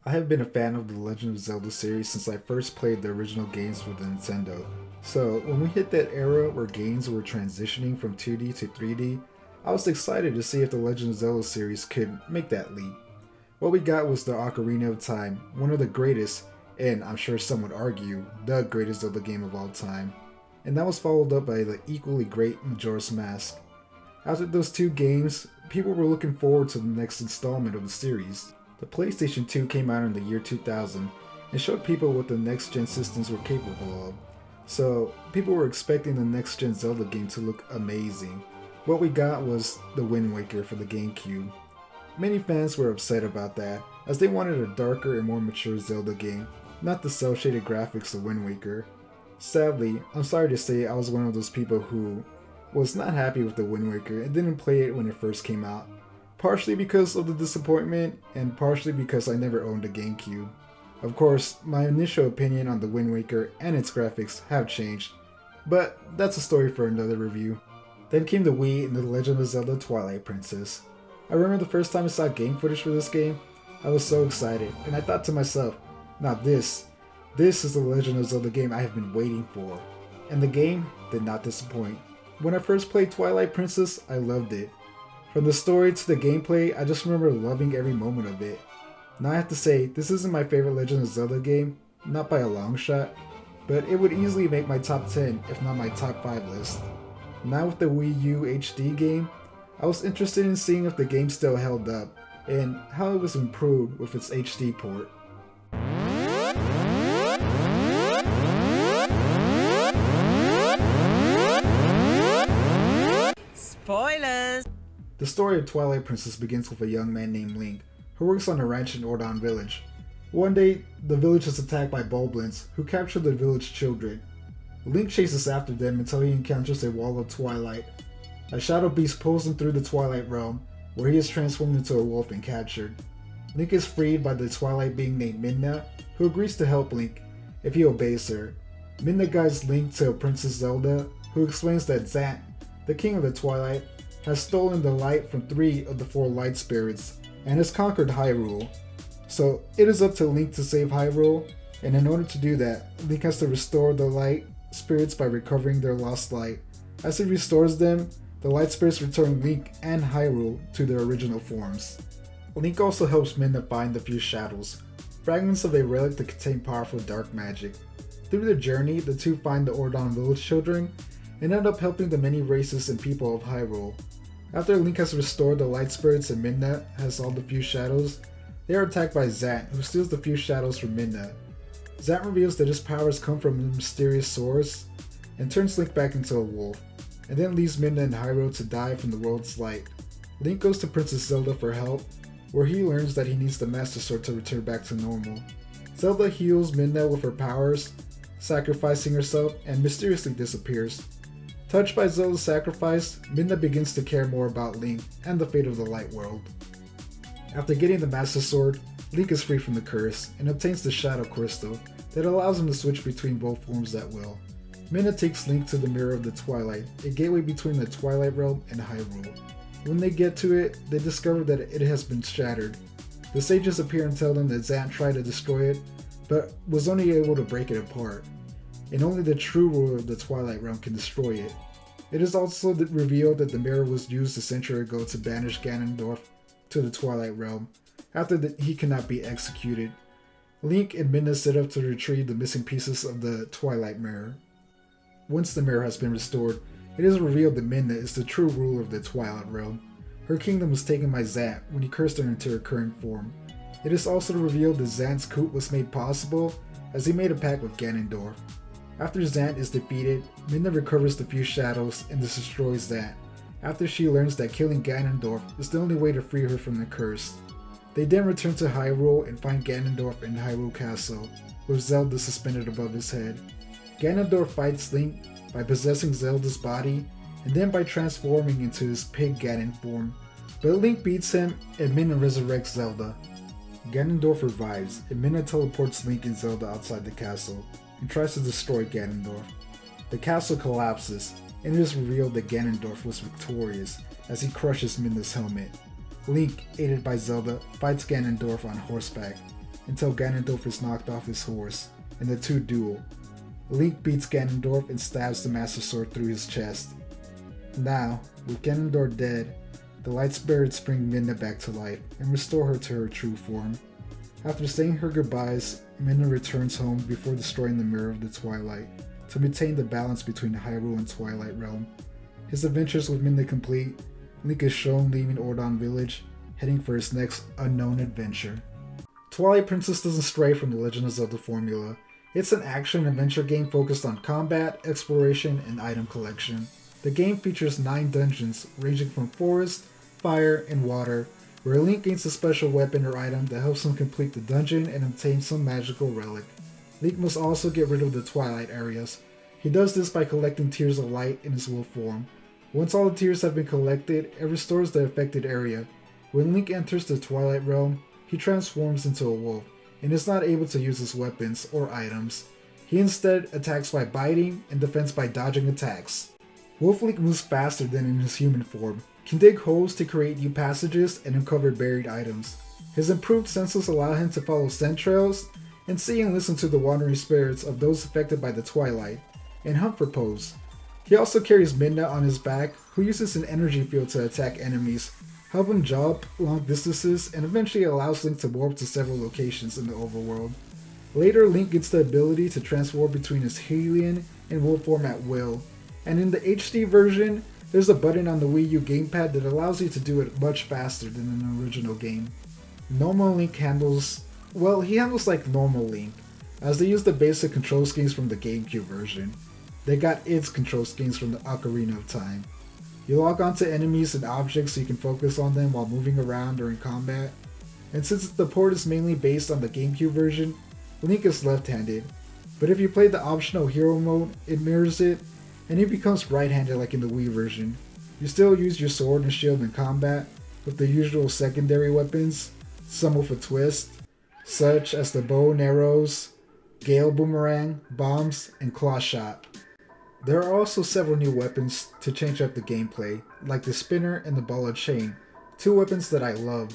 I have been a fan of the Legend of Zelda series since I first played the original games for the Nintendo. So, when we hit that era where games were transitioning from 2D to 3D, I was excited to see if the Legend of Zelda series could make that leap. What we got was the Ocarina of Time, one of the greatest, and I'm sure some would argue, the greatest Zelda game of all time. And that was followed up by the equally great Majora's Mask. After those two games, people were looking forward to the next installment of the series. The PlayStation 2 came out in the year 2000 and showed people what the next gen systems were capable of. So, people were expecting the next gen Zelda game to look amazing. What we got was the Wind Waker for the Gamecube. Many fans were upset about that, as they wanted a darker and more mature Zelda game, not the cel-shaded graphics of Wind Waker. Sadly, I'm sorry to say I was one of those people who was not happy with the Wind Waker and didn't play it when it first came out. Partially because of the disappointment, and partially because I never owned a GameCube. Of course, my initial opinion on the Wind Waker and its graphics have changed, but that's a story for another review. Then came the Wii and the Legend of Zelda Twilight Princess. I remember the first time I saw game footage for this game, I was so excited, and I thought to myself, now this is the Legend of Zelda game I have been waiting for. And the game did not disappoint. When I first played Twilight Princess, I loved it. From the story to the gameplay, I just remember loving every moment of it. Now I have to say, this isn't my favorite Legend of Zelda game, not by a long shot, but it would easily make my top 10 if not my top 5 list. Now with the Wii U HD game, I was interested in seeing if the game still held up, and how it was improved with its HD port. Spoilers! The story of Twilight Princess begins with a young man named Link, who works on a ranch in Ordon Village. One day, the village is attacked by Boblins, who capture the village children. Link chases after them until he encounters a wall of twilight. A shadow beast pulls him through the Twilight Realm, where he is transformed into a wolf and captured. Link is freed by the Twilight being named Midna, who agrees to help Link if he obeys her. Midna guides Link to Princess Zelda, who explains that Zant, the king of the Twilight, has stolen the light from 3 of the 4 light spirits and has conquered Hyrule. So it is up to Link to save Hyrule, and in order to do that, Link has to restore the light spirits by recovering their lost light. As he restores them, the light spirits return Link and Hyrule to their original forms. Link also helps Midna find the few shadows, fragments of a relic that contain powerful dark magic. Through the journey, the two find the Ordon village children and end up helping the many races and people of Hyrule. After Link has restored the light spirits and Midna has all the few shadows, they are attacked by Zant, who steals the few shadows from Midna. Zant reveals that his powers come from a mysterious source and turns Link back into a wolf, and then leaves Midna and Hyrule to die from the world's light. Link goes to Princess Zelda for help, where he learns that he needs the Master Sword to return back to normal. Zelda heals Midna with her powers, sacrificing herself, and mysteriously disappears. Touched by Zelda's sacrifice, Midna begins to care more about Link and the fate of the Light World. After getting the Master Sword, Link is free from the curse and obtains the Shadow Crystal that allows him to switch between both forms at will. Midna takes Link to the Mirror of the Twilight, a gateway between the Twilight Realm and Hyrule. When they get to it, they discover that it has been shattered. The sages appear and tell them that Zant tried to destroy it, but was only able to break it apart, and only the true ruler of the Twilight Realm can destroy it. It is also revealed that the mirror was used a century ago to banish Ganondorf to the Twilight Realm, after he cannot be executed. Link and Midna set up to retrieve the missing pieces of the Twilight Mirror. Once the mirror has been restored, it is revealed that Midna is the true ruler of the Twilight Realm. Her kingdom was taken by Zant when he cursed her into her current form. It is also revealed that Zant's coup was made possible as he made a pact with Ganondorf. After Zant is defeated, Midna recovers the few shadows and destroys Zant, after she learns that killing Ganondorf is the only way to free her from the curse. They then return to Hyrule and find Ganondorf in Hyrule Castle, with Zelda suspended above his head. Ganondorf fights Link by possessing Zelda's body, and then by transforming into his pig Ganon form, but Link beats him and Midna resurrects Zelda. Ganondorf revives, and Midna teleports Link and Zelda outside the castle, and tries to destroy Ganondorf. The castle collapses, and it is revealed that Ganondorf was victorious as he crushes Midna's helmet. Link, aided by Zelda, fights Ganondorf on horseback. until Ganondorf is knocked off his horse, and the two duel. Link beats Ganondorf and stabs the Master Sword through his chest. Now, with Ganondorf dead, the light spirits bring Midna back to life and restore her to her true form. After saying her goodbyes, Midna returns home before destroying the Mirror of the Twilight to maintain the balance between Hyrule and Twilight Realm. His adventures with Midna complete, Link is shown leaving Ordon Village, heading for his next unknown adventure. Twilight Princess doesn't stray from the Legend of Zelda formula. It's an action-adventure game focused on combat, exploration, and item collection. The game features 9 dungeons, ranging from forest, fire, and water, where Link gains a special weapon or item that helps him complete the dungeon and obtain some magical relic. Link must also get rid of the Twilight areas. He does this by collecting Tears of Light in his wolf form. Once all the tears have been collected, it restores the affected area. When Link enters the Twilight Realm, he transforms into a wolf, and is not able to use his weapons or items. He instead attacks by biting and defends by dodging attacks. Wolf Link moves faster than in his human form, can dig holes to create new passages and uncover buried items. His improved senses allow him to follow scent trails and see and listen to the wandering spirits of those affected by the Twilight, and hunt for Pose. He also carries Midna on his back, who uses an energy field to attack enemies, help him jump long distances, and eventually allows Link to warp to several locations in the overworld. Later, Link gets the ability to transform between his Hylian and wolf form at will, and in the HD version, there's a button on the Wii U gamepad that allows you to do it much faster than in the original game. Normal Link handles like normal Link, as they use the basic control schemes from the Gamecube version. They got its control schemes from the Ocarina of Time. You log onto enemies and objects so you can focus on them while moving around during combat. And since the port is mainly based on the Gamecube version, Link is left-handed. But if you play the optional hero mode, it mirrors it, and he becomes right-handed like in the Wii version. You still use your sword and shield in combat, with the usual secondary weapons, some with a twist, such as the bow and arrows, Gale Boomerang, bombs, and Claw Shot. There are also several new weapons to change up the gameplay, like the Spinner and the Ball of Chain, 2 weapons that I love.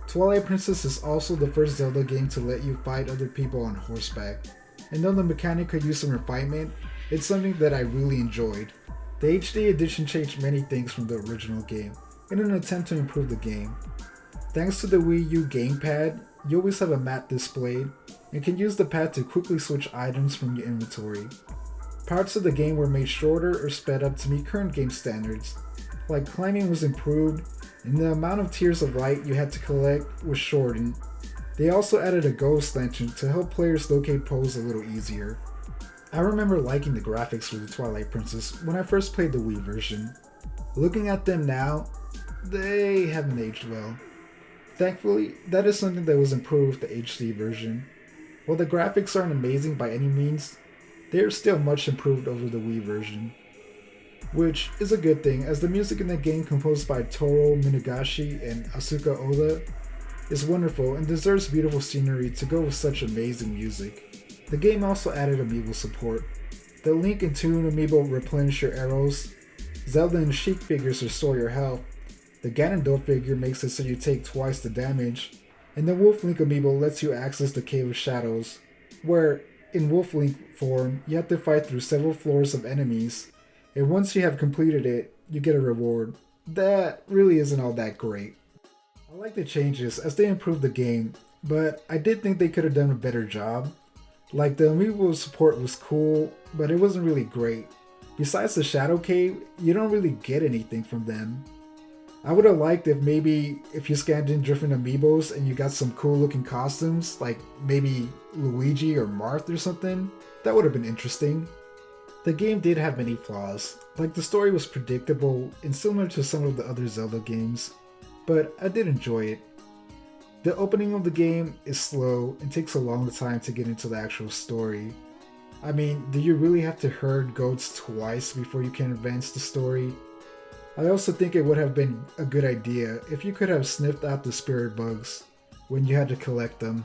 Twilight Princess is also the first Zelda game to let you fight other people on horseback, and though the mechanic could use some refinement, it's something that I really enjoyed. The HD edition changed many things from the original game, in an attempt to improve the game. Thanks to the Wii U gamepad, you always have a map displayed, and can use the pad to quickly switch items from your inventory. Parts of the game were made shorter or sped up to meet current game standards, like climbing was improved, and the amount of Tears of Light you had to collect was shortened. They also added a ghost lantern to help players locate Pose a little easier. I remember liking the graphics for the Twilight Princess when I first played the Wii version. Looking at them now, they haven't aged well. Thankfully, that is something that was improved with the HD version. While the graphics aren't amazing by any means, they are still much improved over the Wii version. Which is a good thing, as the music in the game, composed by Toru Minagashi and Asuka Oda, is wonderful and deserves beautiful scenery to go with such amazing music. The game also added amiibo support. The Link and Toon amiibo replenish your arrows, Zelda and Sheik figures restore your health, the Ganondorf figure makes it so you take twice the damage, and the Wolf Link amiibo lets you access the Cave of Shadows, where, in Wolf Link form, you have to fight through several floors of enemies, and once you have completed it, you get a reward. That really isn't all that great. I like the changes as they improve the game, but I did think they could have done a better job. Like, the amiibo support was cool, but it wasn't really great. Besides the Shadow Cave, you don't really get anything from them. I would have liked if you scanned in different amiibos and you got some cool looking costumes, like maybe Luigi or Marth or something. That would have been interesting. The game did have many flaws, like the story was predictable and similar to some of the other Zelda games, but I did enjoy it. The opening of the game is slow and takes a long time to get into the actual story. I mean, do you really have to herd goats twice before you can advance the story? I also think it would have been a good idea if you could have sniffed out the spirit bugs when you had to collect them.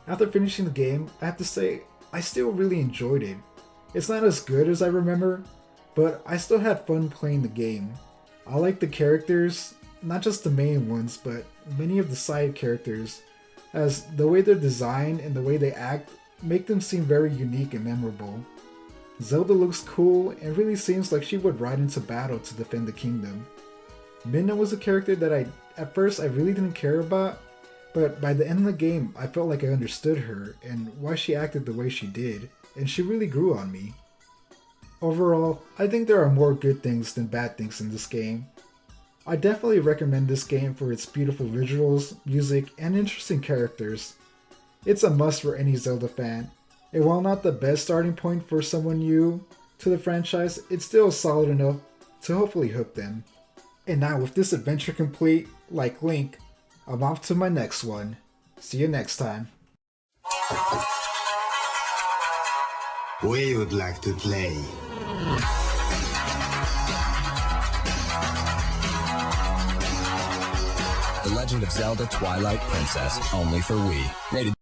After finishing the game, I have to say, I still really enjoyed it. It's not as good as I remember, but I still had fun playing the game. I like the characters, not just the main ones, but many of the side characters, as the way they're designed and the way they act make them seem very unique and memorable. Zelda looks cool and really seems like she would ride into battle to defend the kingdom. Midna was a character that at first I really didn't care about, but by the end of the game I felt like I understood her and why she acted the way she did, and she really grew on me. Overall, I think there are more good things than bad things in this game. I definitely recommend this game for its beautiful visuals, music, and interesting characters. It's a must for any Zelda fan, and while not the best starting point for someone new to the franchise, it's still solid enough to hopefully hook them. And now with this adventure complete, like Link, I'm off to my next one. See you next time. We would like to play. The Legend of Zelda Twilight Princess, only for Wii. Rated